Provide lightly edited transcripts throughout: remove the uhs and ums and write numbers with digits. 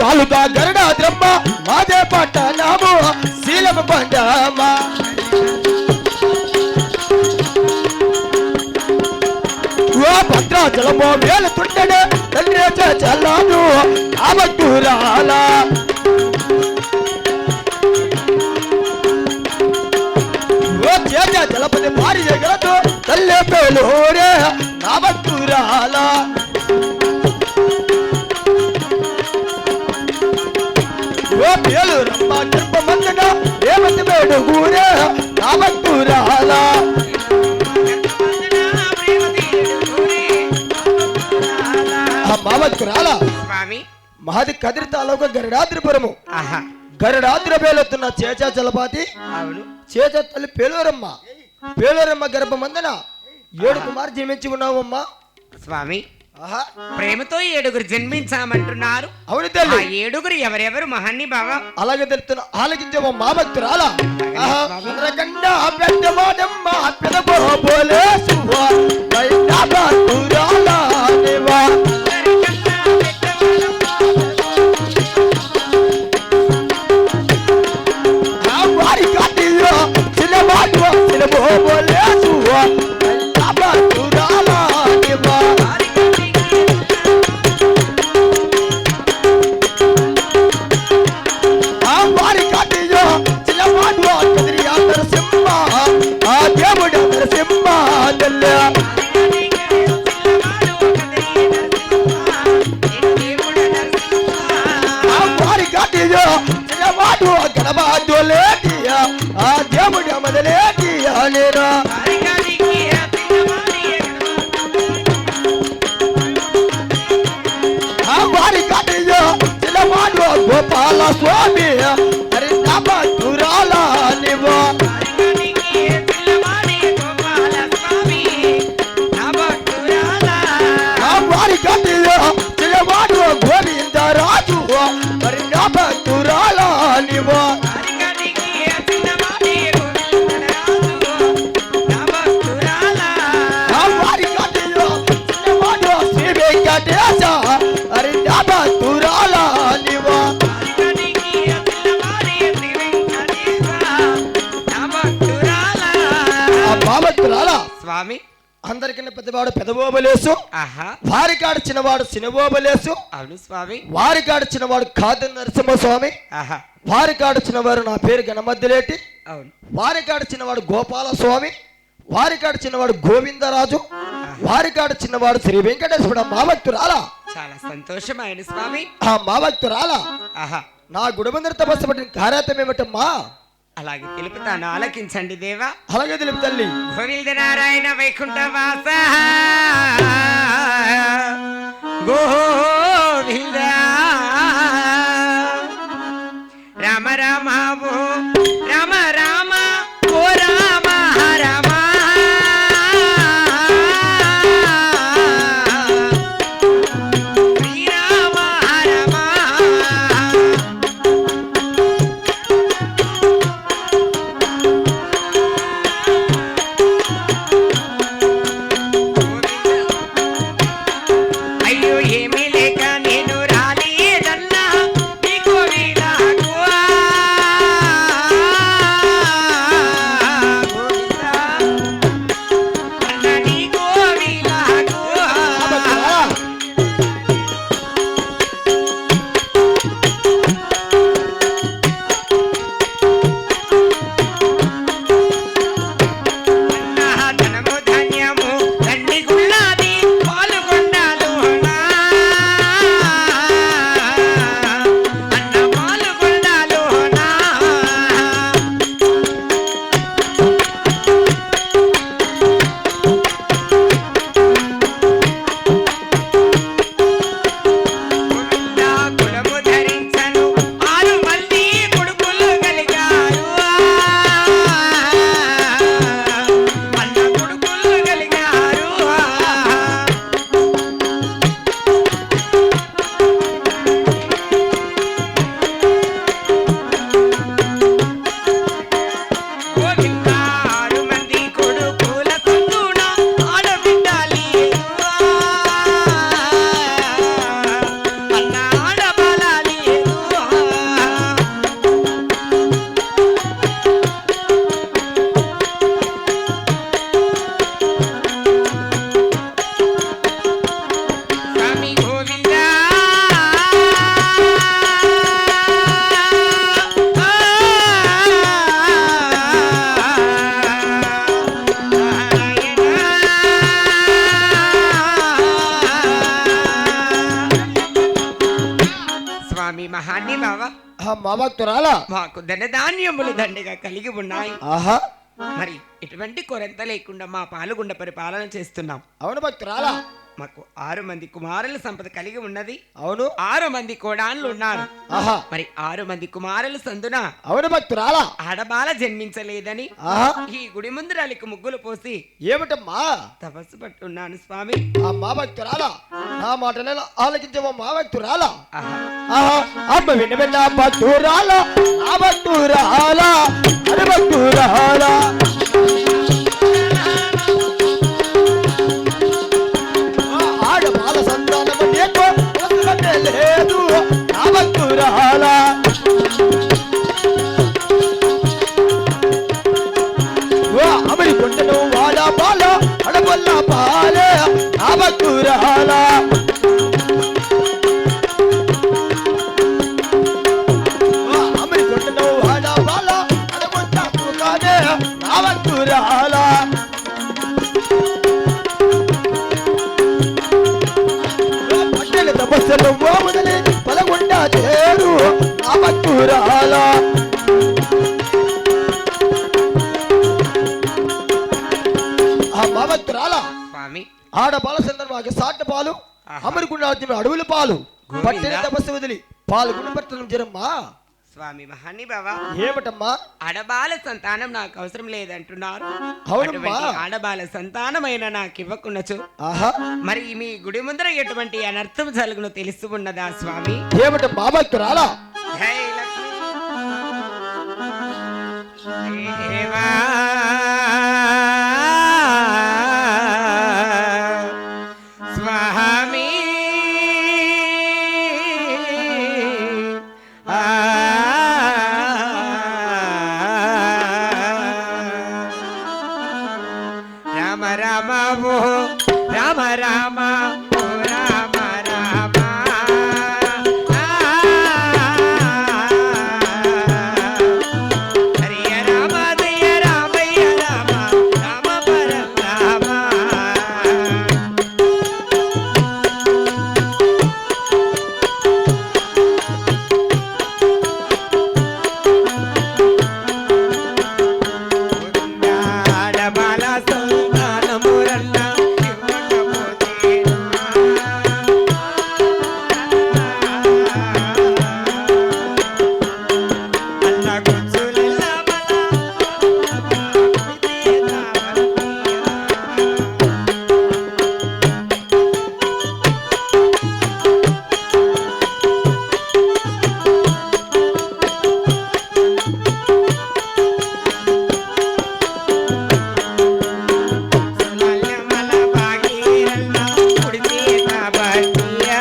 తాలూకా గరుడాద్రమ్మ మాదే పట్టణము శీలము పండమ్మ ఓ భద్రాచలమో వేలుతుండెను తండ్రి చల్లాను ఆవట్టూరాల ఓ చేజ జలపతి భారీ జగలతో తల్లె పేలోరే ఆవట్టూరాల ఓ పేలు రమ్మ గర్భమందగా రేవంతి వేడుగూరే ఆవట్టూరాల మావత్తురాల స్వామి మాది కదిరి తాలూకా గరుడాద్రిపురము గరుడాద్రి పేలుతున్న చేచా జలపాతి అవును చేచ తల్లి పేలూరమ్మ గర్భమందన 7 కుమారు జన్మించి ఉన్నావమ్మా స్వామి ప్రేమతో 7 జన్మించామంటున్నారు అవును తల్లి 7 ఎవరెవరు మహాన్ని బావా అలాగే తెలుస్తున్న ఆలకించవ మావత్తురాల గోపాల స్వామి హరి భద్రాల నివా వారి గట్టిలో చిలవాడు గోవింద రాజు హరి భద్రాల నివా వారి గట్టిలో చిలవాడు శ్రీ వెంకటేశ హరి భద్రాల నివా స్వామి అందరికన్నా పెద్దవాడు పెదబోబలేసు వారికాడు చిన్నవాడు సినబోబలేసు అవును స్వామి వారికాడు చిన్నవాడు కాదు నరసింహ స్వామి వారికాడు చిన్నవారు నా పేరు గణమధ్యలేటి అవును వారికాడు చిన్నవాడు గోపాల స్వామి వారికాడు చిన్నవాడు గోవిందరాజు వారికాడు చిన్నవాడు శ్రీ వెంకటేశ్వర మావక్తురాల చాలా సంతోషమైన స్వామి ఆ మావక్తురాల నా గుడబందర తపస్సు పట్టిన కార్యాతం ఏమిటమ్మా అలాగే తెలుపుతాను ఆలకించండి దేవా అలాగే తెలుపు తల్లి గోవింద నారాయణ వైకుంఠ వాస గోవింద రామ రామ ఓ రామ రామ ఓ రామ రామ శ్రీరామ రమ గోవింద స్వామి మహాన్ని బావ మా భక్తురాలా మాకు ధనధాన్యములు దండిగా కలిగి ఉన్నాయి. ఆహా మరి ఎటువంటి కొరంత లేకుండా మా పాలుగుండ పరిపాలన చేస్తున్నాం. అవును భక్తురాలా మాకు 6 మంది కుమారుల సంపద కలిగి ఉన్నది. అవును 6 మంది కోడాన్లు ఉన్నారు. ఆహా మరి 6 మంది కుమారుల సందున అవును భక్తురాలా ఆడబాల జన్మించలేదని ఆహా ఈ గుడి ముందరాలికి ముగ్గులు పోసి ఏమిటమ్మా తపస్సు పట్టున్నాను స్వామి. మా భక్తురాలా నా మాటలను ఆలకించవా మా భక్తురాలా ఆహా ఆహా అమ్మ విన్న భక్తురాలా నా భక్తురాలా అరే భక్తురాలా ఆడబాల సంతానము నీకు వదలటే లేదు నా భక్తురాలా అమరి కొండను వాడ బాల అడగొల్ల పాలే నా భక్తురాలా అమరి కొండను వాడ బాల అడగొల్ల పుకానే నా భక్తురాలా పట్టెల తపస్సులు మోముదలి పలగొండ చేరు నా భక్తురాలా మా భక్తురాలా స్వామి ఆడబాల సందర్భానికి సాట పాలు అమరుకున్న అడవుల పాలు పట్టిన తపస్సు వదిలి పాలు గుణపట్టడం జరమ్మా. స్వామి మహాన్ని బావా ఏమిటమ్మా ఆడబాల సంతానం నాకు అవసరం లేదంటున్నారు. అవునమ్మా. అటువంటి ఆడబాల సంతానమైన నాకు ఇవ్వకున్నచు ఆహా మరి మీ గుడి ముందర ఎటువంటి అనర్థం జరుగును తెలుసు ఉన్నదా స్వామి? ఏమిటమ్మా భక్తురాలా జై లక్ష్మీ. దేవా స్వామి రామ రామ ఓ రామ రామ ఓ రామ రామ హరియ రామ దయ రామయ్య రామ రామ పరం రామ ఆడబాల సంతానమురల్ల ఇవ్వకపోతే అన్న గుచ్చులెల్ల మల బాగీరల్ల కుడితే కాబట్టియా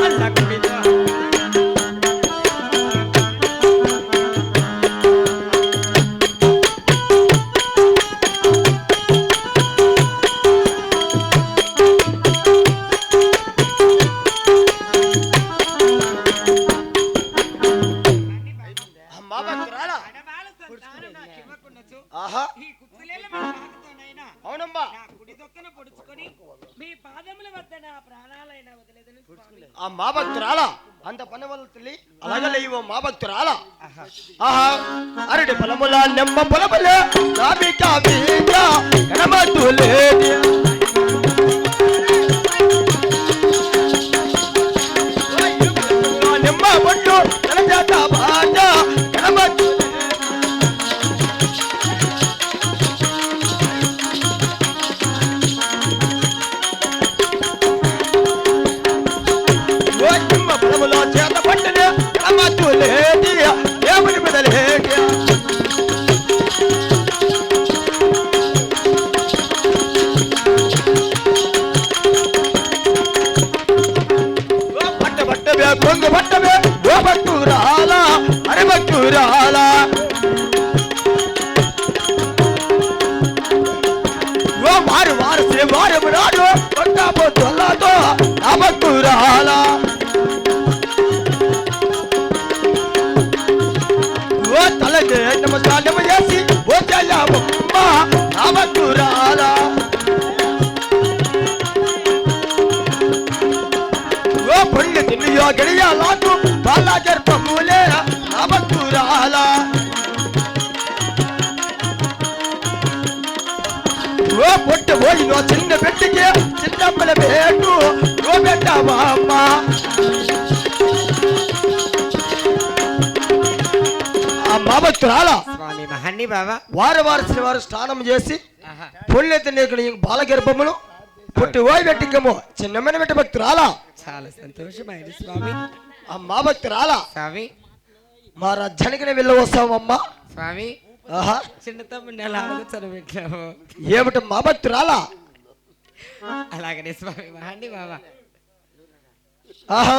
అల్ల కుడితో మా భక్తురాలా ఆడబాల సంతానం నాకు ఇవ్వకున్నచు ఆహా ఈ కుత్తులేల మన పాకతోనైనా అవునమ్మా నా కుడి దొక్కన పొడుచుకొని మీ పాదముల వద్ద నా ప్రాణాలైనా వదిలేదని స్వామి. మా భక్తురాలా అంత పని వల్ల తల్లి అలాగే లేవు మా భక్తురాలా ఆహా అరటి పొలముల నెమ్మ పొలముల నాబిక బీజ కనబడులేది నెమ్మ బొట్టు తలజాత బాట కనబడు నిమ్మ పొలములో చేత పట్టనే కనబడులేది దేవుని మెదలేది పట్ట పట్టవే కొంగు పట్టవే ఓ భక్తురాలా అరే భక్తురాలా ఓ వారు వారు శ్రీ వారు నాడు కొట్టాపో తొల్లతో నా భక్తురాలా ఓ తలకి నమస్కారం చేసి ఓ చెల్లమ్మ నా భక్తురాలా బాలాకు బాలా గర్భములే నా భక్తురాల ఓ పొట్టు పోయి నో చిన్న పెట్టికి చిన్నమ్మల పెట్టు ఓ పెట్టావా అమ్మ మా భక్తురాల స్వామి మహన్ని బాబా వారు శ్రీవారు స్నానం చేసి పుణ్యత నీకు బాల గర్భములు పుట్టి ఓయి పెట్టికము చిన్నమైన పెట్టి భక్తురాలా చాలా సంతోషమైంది స్వామి మా భక్తురాలా స్వామి మా రాజ్యానికి వెళ్ళి వస్తావమ్మా స్వామి ఆహా చిన్న తమ్ముడిని ఎలా చదివించాము ఏమిటి మా భక్తురాలా అలాగనే స్వామి మహన్ని బాబా ఆహా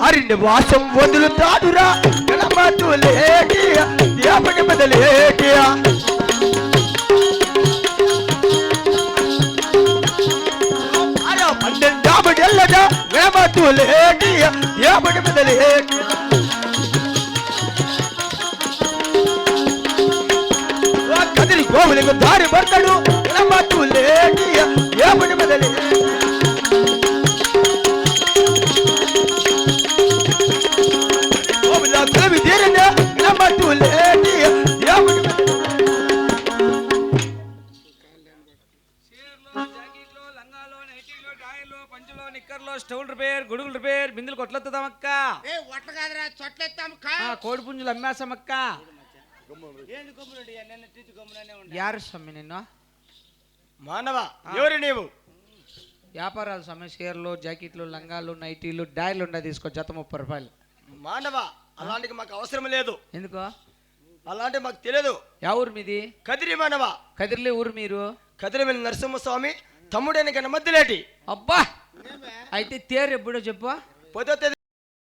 అరిని వాసం వదులుతాడురా గణపతులేటి దేవుని బదలేటి పన్నెండాబడెల్లగా గణపతులేటి దేవుని బదలేటి కదిరి గోవులకు దారి పడతాడు గణపతులేటి దేవుని బదలేటి కవి తీరిన గణపతులేటి దేవుని స్టౌల్ రిపేర్ గొడుగులు రిపేర్ బిందులు కొట్లెత్తుదామక్క ఒట్ల కాదురా చొట్లెత్తాం కోడి పుంజులు అమ్మేసామక్క ఏంది గమ్మునుండి నిన్న టీచు గమ్ముననే ఉండే యారు స్వామి నిన్ను మానవ ఎవరు నీవు వ్యాపారాలు స్వామి చీరలు జాకెట్లు లంగాలు నైటీలు డాయలు ఉండే తీసుకో జత 30 రూపాయలు మానవ అలాంటికి మాకు అవసరం లేదు ఎందుకో అలాంటి మాకు తెలియదు ఎవరు మీది కదిరి మానవ కదిరిలే ఊరు మీరు కదిరిమల్లి నరసింహస్వామి తమ్ముడైన గణ మధ్యలేటి అబ్బా అయితే తేరు ఎప్పుడో చెప్పు పొద్దు